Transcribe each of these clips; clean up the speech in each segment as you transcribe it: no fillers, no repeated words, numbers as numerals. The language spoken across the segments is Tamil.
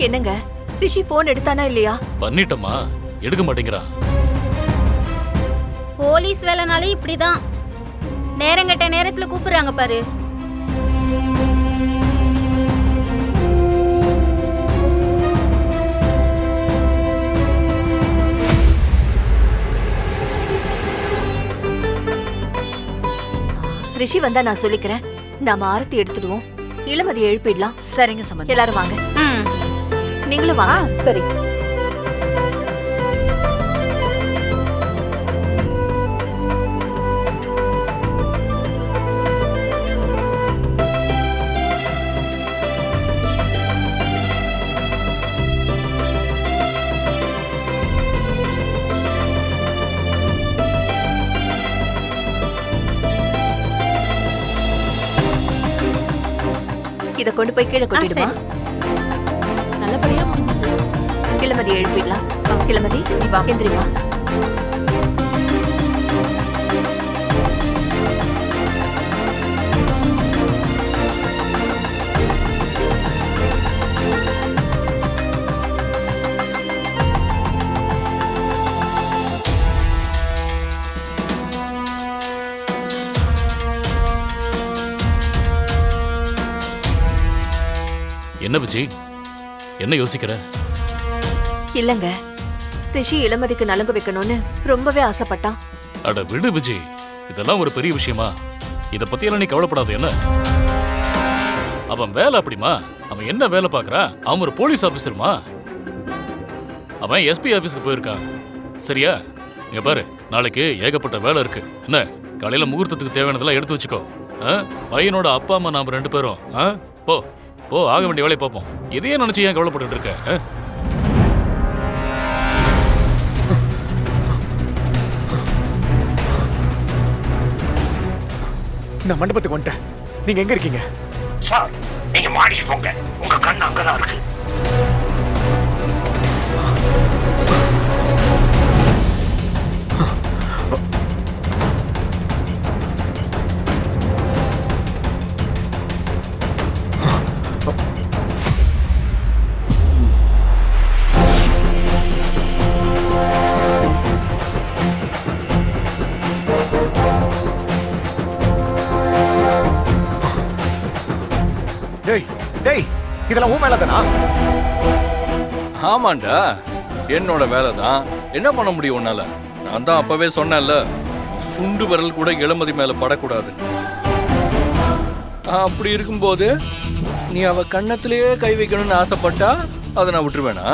என்னங்க ரிஷி போன் எடுத்தானா இல்லையா? பண்ணிட்டமா, எடுக்க மாட்டேங்கிறான். போலீஸ் வேலைனாலே இப்படிதான், நேரங்கட்ட நேரத்துல கூப்பிடுறாங்க பாரு. ரிஷி வந்தா நான் சொல்லிக்கிறேன். நாம ஆரத்தி எடுத்துடுவோம், இளமதி எழுப்பிடலாம். சரிங்க சம்பந்தி. எல்லாரும் வாங்க. நீங்களும் வாங்க. சரி. இத கொண்டு போய் கீழே கொட்டிடுமா? நல்லபடியா முடிஞ்சது. இளமதி எழுப்பிடலாம். இளமதி நீ வா, எந்திரிமா. என்ன விஜய், என்ன யோசிக்கிற? இல்லங்க, ரிஷி இளமதிக்கு நலங்கு வைக்கணும்னு ரொம்பவே ஆசைப்பட்டான். அட விடு விஜய், இதெல்லாம் ஒரு பெரிய விஷயமா? இத பத்தி எல்லாம் நீ கவலைப்படாத. என்ன அவன் வேலை அப்படிமா? அவன் என்ன வேலை பார்க்கறான்? அவன் ஒரு போலீஸ் ஆபீசர்மா. அவன் எஸ்பி ஆபீஸ்க்கு போயிருக்கான். சரியா? இங்க பாரு, நாளைக்கு ஏகப்பட்ட வேலை இருக்கு. என்ன காலையில முகூர்த்தத்துக்கு தேவையானதெல்லாம் எடுத்து வச்சுக்கோ. பையனோட அப்பா அம்மா நாம 2 பேரும் போ போ, ஆக வேண்டிய வேலையை பார்ப்போம். இதையே நினைச்சு ஏன் கவலைப்பட்டு இருக்க? நான் மண்டபத்துக்கு வந்துட்டேன். நீங்க எங்க இருக்கீங்க? சார், நீங்க மாடிக்கு போங்க, உங்க கண்ணு அங்கதான் இருக்கு. டேய் டேய், இதெல்லாம் உன் மேலதானா? ஆமாண்டா, என்னோட வேலை தான். என்ன பண்ண முடியும் உன்னால? நான் தான் அப்பவே சொன்னேன்ல, சுண்டு விரல் கூட இளமதி மேல படக்கூடாது. அப்படி இருக்கும்போது நீ அவ கண்ணத்திலேயே கை வைக்கணும்னு ஆசைப்பட்டா அதை நான் விட்டுருவேனா?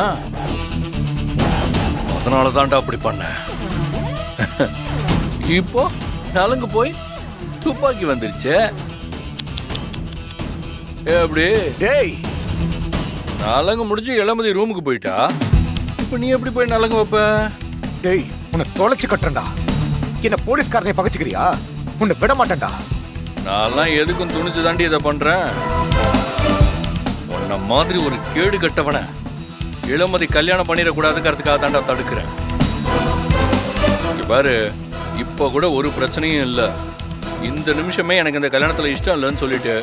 அதனால தான்டா அப்படி பண்ண. இப்போ நலங்கு போய் துப்பாக்கி வந்துருச்சு. எப்படி? டேய், நலங்கு முடிஞ்சு இளமதி ரூமுக்கு போயிட்டா, இப்ப நீ எப்படி போய் நலங்கு வைப்ப? டேய், உன்னை தொலைச்சு கட்டுறேன்டா. என்ன போலீஸ்காரனை பகச்சுக்கிறியா? உன்னை விட மாட்டேன்டா. நான்லாம் எதுக்கும் துணிச்சு தாண்டி இதை பண்றேன். உன்ன மாதிரி ஒரு கேடு கட்டவன இளமதி கல்யாணம் பண்ணிடக்கூடாதுங்கிறதுக்காக தாண்டா தடுக்கிறேன். இங்க பாரு, இப்ப கூட ஒரு பிரச்சனையும் இல்லை. இந்த நிமிஷமே எனக்கு இந்த கல்யாணத்துல இஷ்டம் இல்லைன்னு சொல்லிட்டு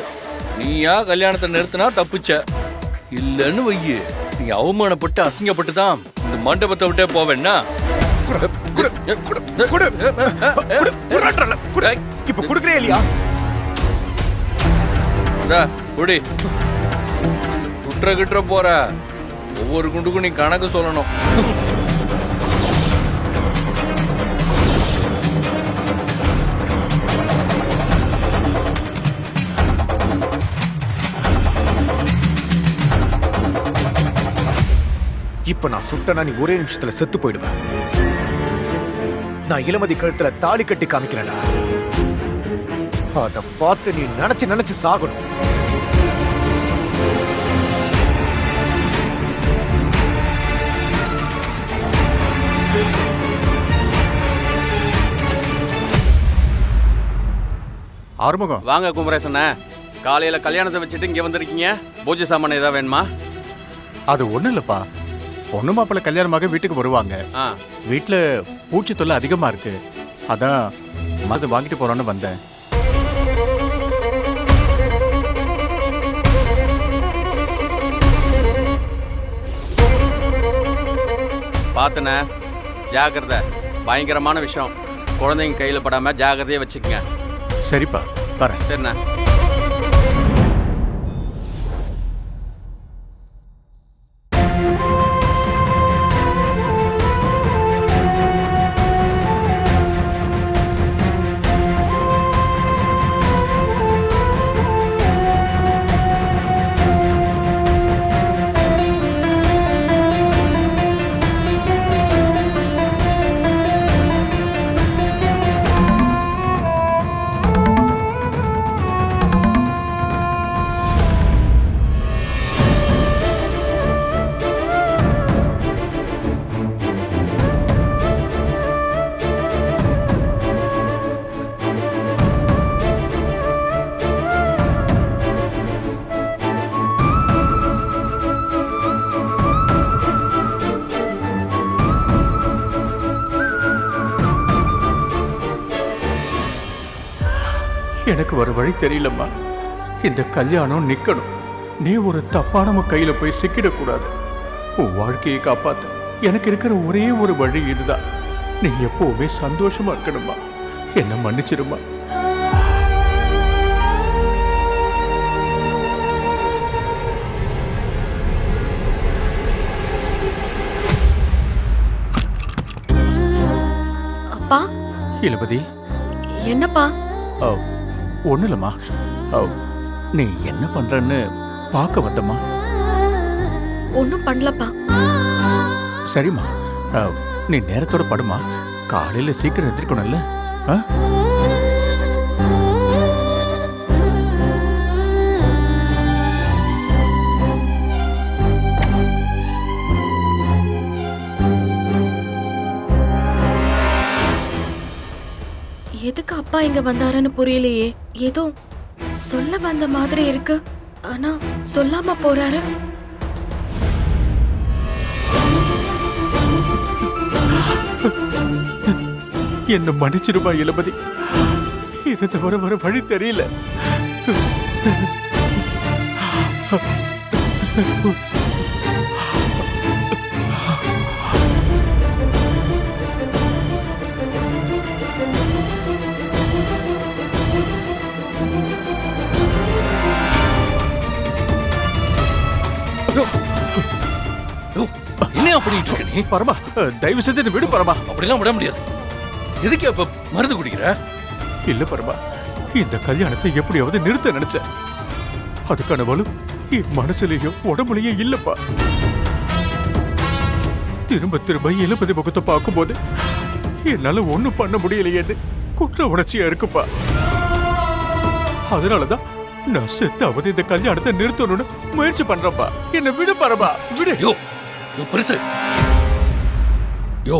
நீயா கல்யாணத்தை நிறுத்தினா தப்பிச்ச. இல்லன்னு வையு, நீ அவமானப்பட்டு அசிங்கப்பட்டு தான் இந்த மண்டபத்தை விட்டே போவேன்னா. இப்ப குடுக்கறே இல்லையா? குடி. குற்ற போற ஒவ்வொரு குண்டுக்கும் நீ கணக்கு சொல்லணும். இப்ப நான் சுட்டனா நீ ஒரே நிமிஷத்துல செத்து போயிடுவேன். நான் இளமதி கழுத்துல தாலி கட்டி காமிக்கிறேன்டா. அத பார்த்து நீ நினைச்சு நினைச்சு சாகணும். ஆறுமுகம் வாங்க. குமரேசண்ணே, காலையில கல்யாணத்தை வச்சுட்டு இங்க வந்திருக்கீங்க. பூஜை சாமான் ஏதாவது வேணுமா? அது ஒண்ணும் இல்லப்பா, பொண்ணு மாப்பிள்ளை கல்யாணமாக வீட்டுக்கு வருவாங்க. வீட்டுல பூச்சி தொல்லை அதிகமா இருக்கு, அதான் மருந்து வாங்கிட்டு போறோன்னு வந்தேன். பார்த்தனே, ஜாக்கிரதை. பயங்கரமான விஷயம். குழந்தைங்க கையில் படாமல் ஜாக்கிரதையாக வச்சுக்கங்க. சரிப்பா, வரேன். சரிண்ணா. எனக்கு ஒரு வழி தெரியலம்மா. இந்த கல்யாணம் நிக்கணும். நீ ஒரு தப்பானவங்க கையில போய் சிக்கிடக்கூடாது. உன் வாழ்க்கையை காப்பாத்து. எனக்கு இருக்கிற ஒரே ஒரு வழி இதுதான். நீ எப்பவுமே சந்தோஷமா இருக்கணுமா. என்ன மன்னிச்சிருமா. அப்பா. இளபதி. என்னப்பா? ஒண்ணு இல்லம்மா. நீ என்ன பண்றன்னு பார்க்க வந்தம்மா. ஒன்னும் பண்ணலப்பா. சரிம்மா, நீ நேரத்தோட படுமா. காலையில சீக்கிரம் எந்திரிக்கணும்ல. எதுக்கு அப்பா இங்க வந்தாருன்னு புரியலையே. ஏதோ சொல்ல வந்த மாதிரி இருக்கு, ஆனா சொல்லாம போறாரு. என்ன மன்னிச்சிருமா இளபதி. இதை தவிர வர வழி தெரியல. என்ன பண்ணிட்டு இருக்க நீ? பரமா, தயவு செஞ்சு விடு பரமா. அப்படிலாம் விட முடியாது. எதுக்கு அப்ப மருந்து குடிக்கிற? இல்ல பரமா, இந்த கல்யாணத்தை எப்படியாவது நிறுத்த நினைச்சேன். அதுக்கான வலு என் மனசுலயும் உடம்புலயும் இல்லப்பா. திரும்ப திரும்ப இளபதி முகத்தை பார்க்கும்போது என்னால ஒண்ணும் பண்ண முடியலையேன்னு குற்ற உணர்ச்சியா இருக்குப்பா. அதனாலதான் நான் செத்தாவது இந்த கல்யாணத்தை நிறுத்தணும்னு முயற்சி பண்றப்பா. என்ன விடு பரமா, விடு. யோ பெருசு. யோ,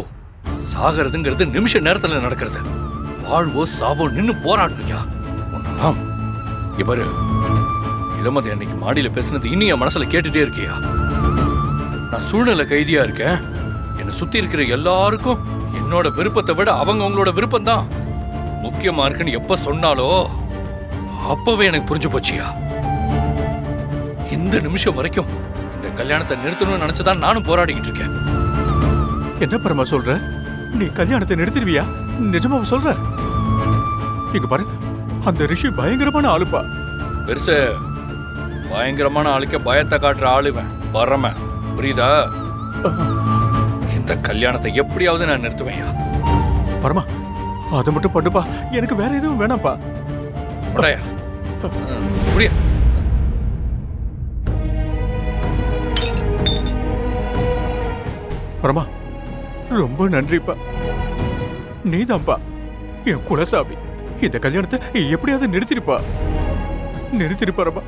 சாகிறதுங்கிறது நிமிஷ நேரத்துல நடக்கிறது. வாழ்வோ சாவோ நின்னு போராடுவியா? ஒன்னலாம் இவரு இளமதி அன்னைக்கு மாடியில பேசினது இன்னும் என் மனசுல கேட்டுட்டே இருக்கியா? நான் சூழ்நிலை கைதியா இருக்கேன். என்னை சுத்தி இருக்கிற எல்லாருக்கும் என்னோட விருப்பத்தை விட அவங்க உங்களோட விருப்பம் தான் முக்கியமா இருக்குன்னு எப்ப சொன்னாலோ அப்பவே எனக்கு புரிஞ்சு போச்சியா. இந்த நிமிஷம் வரைக்கும் இந்த கல்யாணத்தை நிறுத்தணும்னு நினைச்சுதான் நானும் போராடிக்கிட்டு இருக்கேன். என்ன பரமா சொல்ற? நீ கல்யாணத்தை நிறுத்திடுவியா? நிஜமாவ சொல்ற? இங்க பாரு, அந்த ரிஷி பயங்கரமான ஆளுப்பா. பெருசு, பயங்கரமான ஆளுக்க பயத்தை காட்டுற ஆளுவன் வரம, புரியுதா? இந்த கல்யாணத்தை எப்படியாவது நான் நிறுத்துவேன்யா. பரமா, அதை மட்டும் பண்ணுப்பா. எனக்கு வேற எதுவும் வேணாம்ப்பா. புரியா? புரியா? பரமா, ரொம்ப நன்றிப்பா. நீதான்ப்பா என் குலசாமி. இந்த கல்யாணத்தை எப்படியாவது நிறுத்திருப்பா. நிறுத்திருப்பாரப்பா.